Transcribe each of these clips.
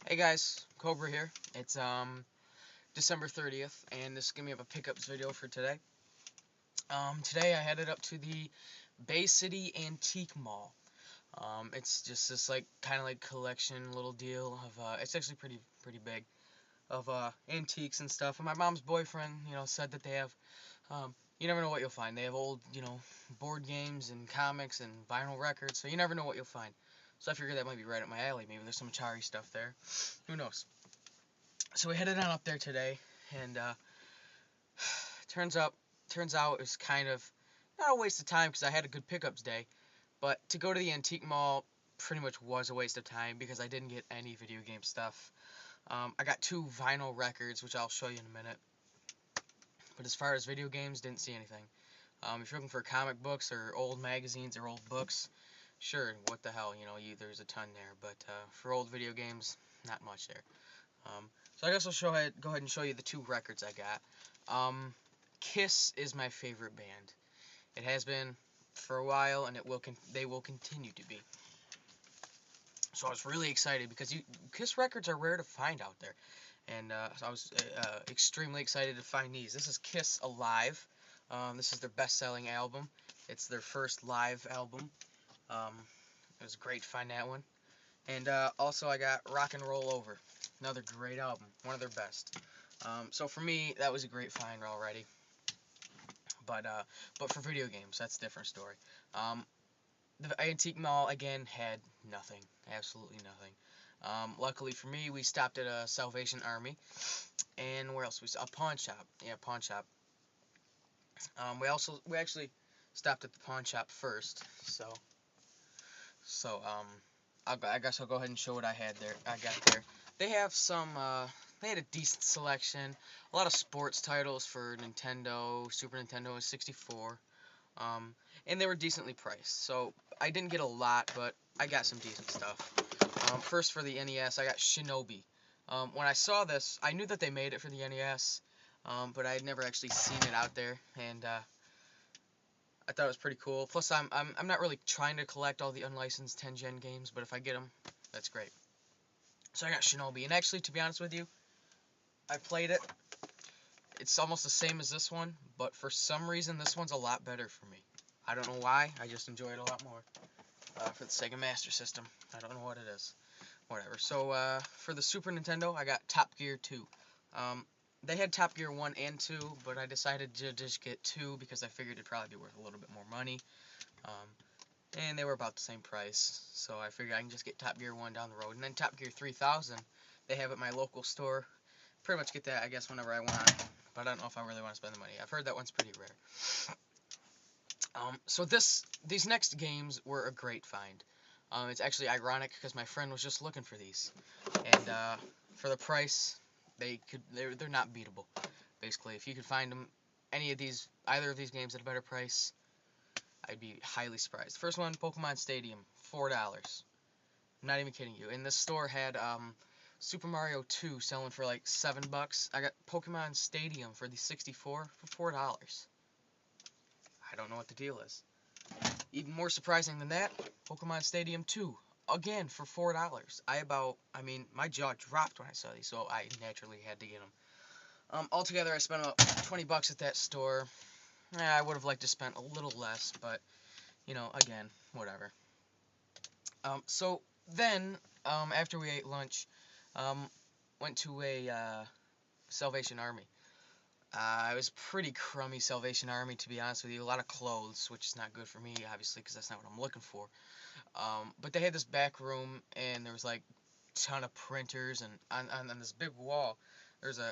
Hey guys, Cobra here. It's December 30th, and this is gonna be a pickups video for today. Today I headed up to the Bay City Antique Mall. It's just this kind of collection little deal of it's actually pretty big of antiques and stuff. And my mom's boyfriend, said that they have you never know what you'll find. They have old, board games and comics and vinyl records, so you never know what you'll find. So I figured that might be right up my alley. Maybe there's some Atari stuff there. Who knows? So we headed on up there today, and turns out it was kind of not a waste of time because I had a good pickups day, but to go to the antique mall pretty much was a waste of time because I didn't get any video game stuff. I got 2 vinyl records, which I'll show you in a minute, but as far as video games, didn't see anything. If you're looking for comic books or old magazines or old books, sure, what the hell, there's a ton there, but for old video games, not much there. So I guess I'll go ahead and show you the 2 records I got. Kiss is my favorite band. It has been for a while, and they will continue to be. So I was really excited because Kiss records are rare to find out there, and so I was extremely excited to find these. This is Kiss Alive. This is their best-selling album. It's their first live album. Um, it was great to find that one. And also I got Rock and Roll Over. Another great album. One of their best. So for me, that was a great find already. But for video games, that's a different story. The Antique Mall, again, had nothing. Absolutely nothing. Luckily for me, we stopped at a Salvation Army. And where else? A pawn shop. Yeah, pawn shop. We actually stopped at the pawn shop first. So I guess I'll go ahead and show what I got there. They have they had a decent selection. A lot of sports titles for Nintendo, Super Nintendo, and 64. And they were decently priced. So I didn't get a lot, but I got some decent stuff. First for the NES, I got Shinobi. When I saw this, I knew that they made it for the NES, but I had never actually seen it out there, and I thought it was pretty cool. Plus, I'm not really trying to collect all the unlicensed 10-gen games, but if I get them, that's great. So I got Shinobi, and actually, to be honest with you, I played it. It's almost the same as this one, but for some reason, this one's a lot better for me. I don't know why. I just enjoy it a lot more. For the Sega Master System, I don't know what it is. Whatever. So for the Super Nintendo, I got Top Gear 2. They had Top Gear 1 and 2, but I decided to just get 2 because I figured it'd probably be worth a little bit more money. And they were about the same price, so I figured I can just get Top Gear 1 down the road. And then Top Gear 3000, they have at my local store. Pretty much get that, I guess, whenever I want, but I don't know if I really want to spend the money. I've heard that one's pretty rare. So these next games were a great find. It's actually ironic because my friend was just looking for these, and for the price, they're not beatable. Basically, if you could find them, either of these games at a better price, I'd be highly surprised. First one, Pokemon Stadium, $4. I'm not even kidding you. And this store had Super Mario 2 selling for like $7. I got Pokemon Stadium for the 64 for $4. I don't know what the deal is. Even more surprising than that, Pokemon Stadium 2, again for $4. My jaw dropped when I saw these, so I naturally had to get them. Altogether, I spent about $20 at that store. I would have liked to spend a little less, but, again, whatever. So then, after we ate lunch, went to a Salvation Army. It was pretty crummy Salvation Army, to be honest with you. A lot of clothes, which is not good for me, obviously, because that's not what I'm looking for. But they had this back room, and there was like a ton of printers, and on this big wall,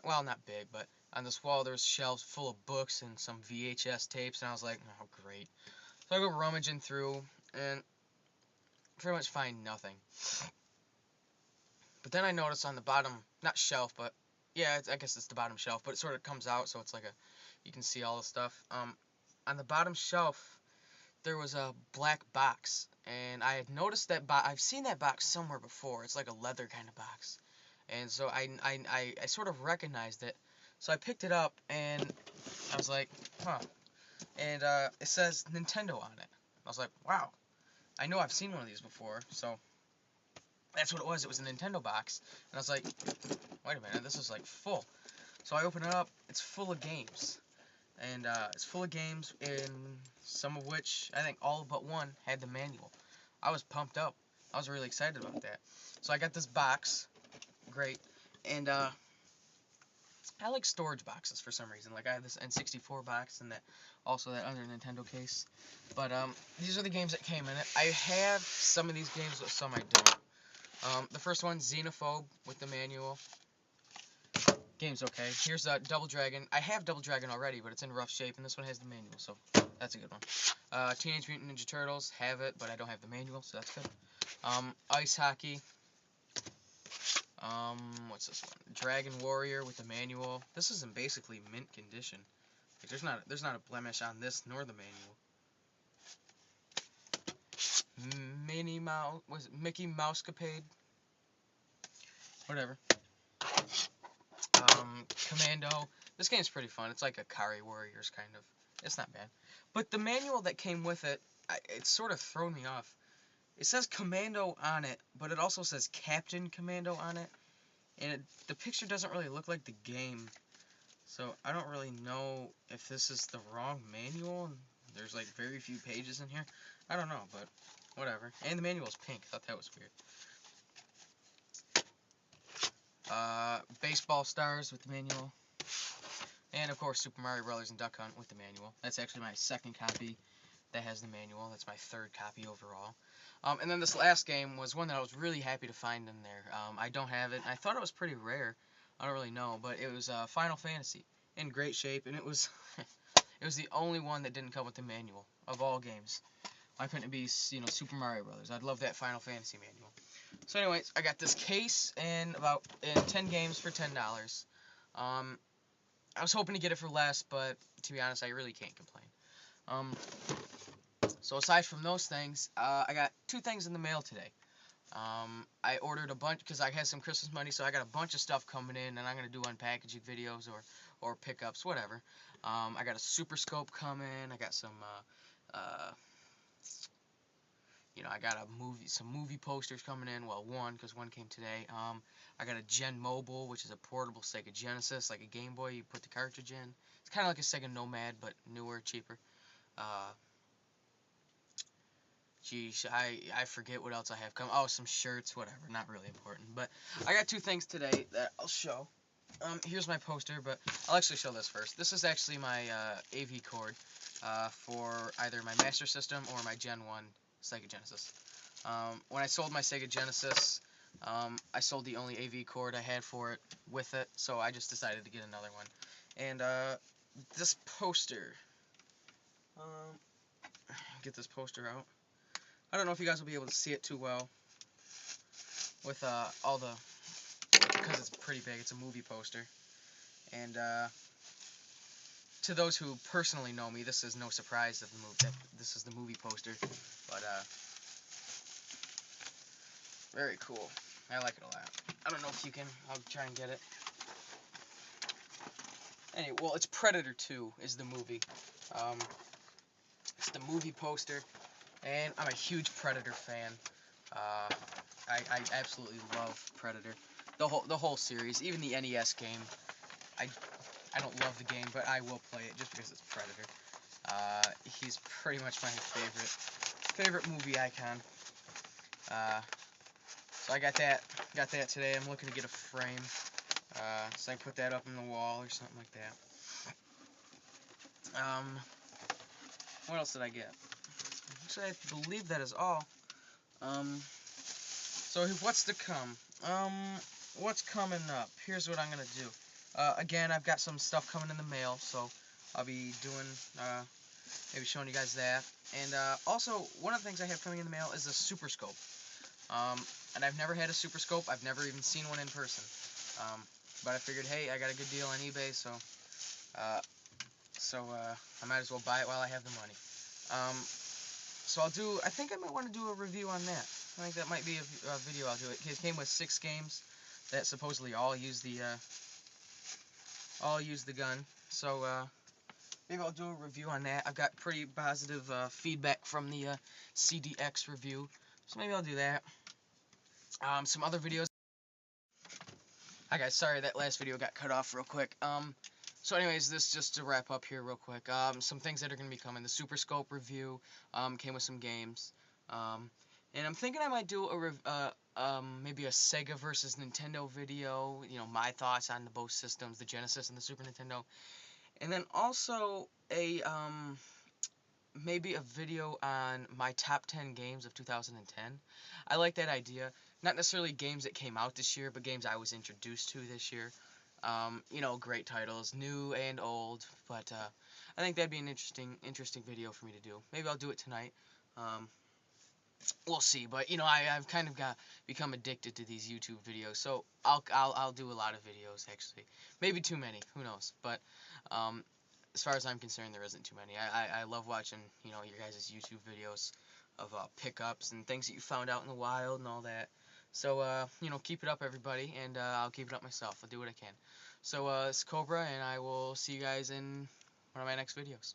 well, not big, but on this wall there was shelves full of books and some VHS tapes, and I was like, oh, great. So I go rummaging through, and pretty much find nothing. But then I noticed on the bottom, not shelf, but yeah, I guess it's the bottom shelf, but it sort of comes out, so it's like you can see all the stuff. On the bottom shelf, there was a black box, and I had noticed that I've seen that box somewhere before. It's like a leather kind of box, and so I sort of recognized it. So I picked it up, and I was like, huh. And it says Nintendo on it. I was like, wow. I know I've seen one of these before, so That's what it was. It was a Nintendo box. And I was like, wait a minute, this is like full. So I open it up. It's full of games. And it's full of games, and some of which, I think all but one, had the manual. I was pumped up. I was really excited about that. So I got this box. Great. And I like storage boxes for some reason. Like I have this N64 box and that also that other Nintendo case. But these are the games that came in it. I have some of these games, but some I don't. The first one, Xenophobe, with the manual. Game's okay. Here's Double Dragon. I have Double Dragon already, but it's in rough shape, and this one has the manual, so that's a good one. Teenage Mutant Ninja Turtles, have it, but I don't have the manual, so that's good. Ice Hockey. What's this one? Dragon Warrior with the manual. This is in basically mint condition. Like, there's not a blemish on this nor the manual. Mickey Mousecapade? Whatever. Commando. This game's pretty fun. It's like a Kari Warriors kind of. It's not bad. But the manual that came with it, it's sort of thrown me off. It says Commando on it, but it also says Captain Commando on it. And the picture doesn't really look like the game. So I don't really know if this is the wrong manual. There's like very few pages in here. I don't know, but whatever. And the manual's pink. I thought that was weird. Baseball Stars with the manual. And of course Super Mario Brothers and Duck Hunt with the manual. That's actually my second copy that has the manual. That's my third copy overall. And then this last game was one that I was really happy to find in there. I don't have it. I thought it was pretty rare. I don't really know, but it was Final Fantasy in great shape, and it was it was the only one that didn't come with the manual of all games. Why couldn't it be, Super Mario Brothers? I'd love that Final Fantasy manual. So anyways, I got this case and 10 games for $10. I was hoping to get it for less, but to be honest, I really can't complain. So aside from those things, I got two things in the mail today. I ordered a bunch because I had some Christmas money, so I got a bunch of stuff coming in, and I'm gonna do unpackaging videos or pickups, whatever. I got a Super Scope coming. I got some I got some movie posters coming in. Well, one, because one came today. I got a Gen Mobile, which is a portable Sega Genesis, like a Game Boy. You put the cartridge in. It's kind of like a Sega Nomad, but newer, cheaper. Geez, I forget what else I have coming. Oh, some shirts, whatever. Not really important. But I got two things today that I'll show. Here's my poster, but I'll actually show this first. This is actually my AV cord for either my Master System or my Gen 1 Sega Genesis. When I sold my Sega Genesis, I sold the only AV cord I had for it with it, so I just decided to get another one. And this poster, get this poster out. I don't know if you guys will be able to see it too well with all the, because it's pretty big. It's a movie poster. And to those who personally know me, this is no surprise that this is the movie poster. But very cool. I like it a lot. I don't know if you can. I'll try and get it. Anyway, well, it's Predator 2 is the movie. It's the movie poster, and I'm a huge Predator fan. I absolutely love Predator. The whole series, even the NES game. I don't love the game, but I will play it just because it's Predator. He's pretty much my favorite movie icon. So I got that today. I'm looking to get a frame, so I can put that up on the wall or something like that. What else did I get? Actually, I believe that is all. So what's to come? What's coming up? Here's what I'm gonna do. Again, I've got some stuff coming in the mail, so I'll be doing, maybe showing you guys that. And also, one of the things I have coming in the mail is a Super Scope. And I've never had a Super Scope. I've never even seen one in person. But I figured, hey, I got a good deal on eBay, so I might as well buy it while I have the money. So I think I might want to do a review on that. I think that might be a video I'll do. It came with 6 games that supposedly all use the gun. So maybe I'll do a review on that. I've got pretty positive feedback from the CDX review, so maybe I'll do that. Some other videos. Hi guys, sorry that last video got cut off real quick. So anyways, this just to wrap up here real quick. Some things that are gonna be coming. The Super Scope review came with some games. And I'm thinking I might do maybe a Sega versus Nintendo video. You know, my thoughts on both systems, the Genesis and the Super Nintendo. And then also maybe a video on my top 10 games of 2010. I like that idea. Not necessarily games that came out this year, but games I was introduced to this year. You know, great titles, new and old. But I think that'd be an interesting video for me to do. Maybe I'll do it tonight. Um, we'll see. But you know, I've kind of become addicted to these YouTube videos, so I'll do a lot of videos actually. Maybe too many. Who knows? But as far as I'm concerned, there isn't too many. I love watching, you know, your guys' YouTube videos of pickups and things that you found out in the wild and all that. So, you know, keep it up, everybody, and I'll keep it up myself. I'll do what I can. So, it's Cobra, and I will see you guys in one of my next videos.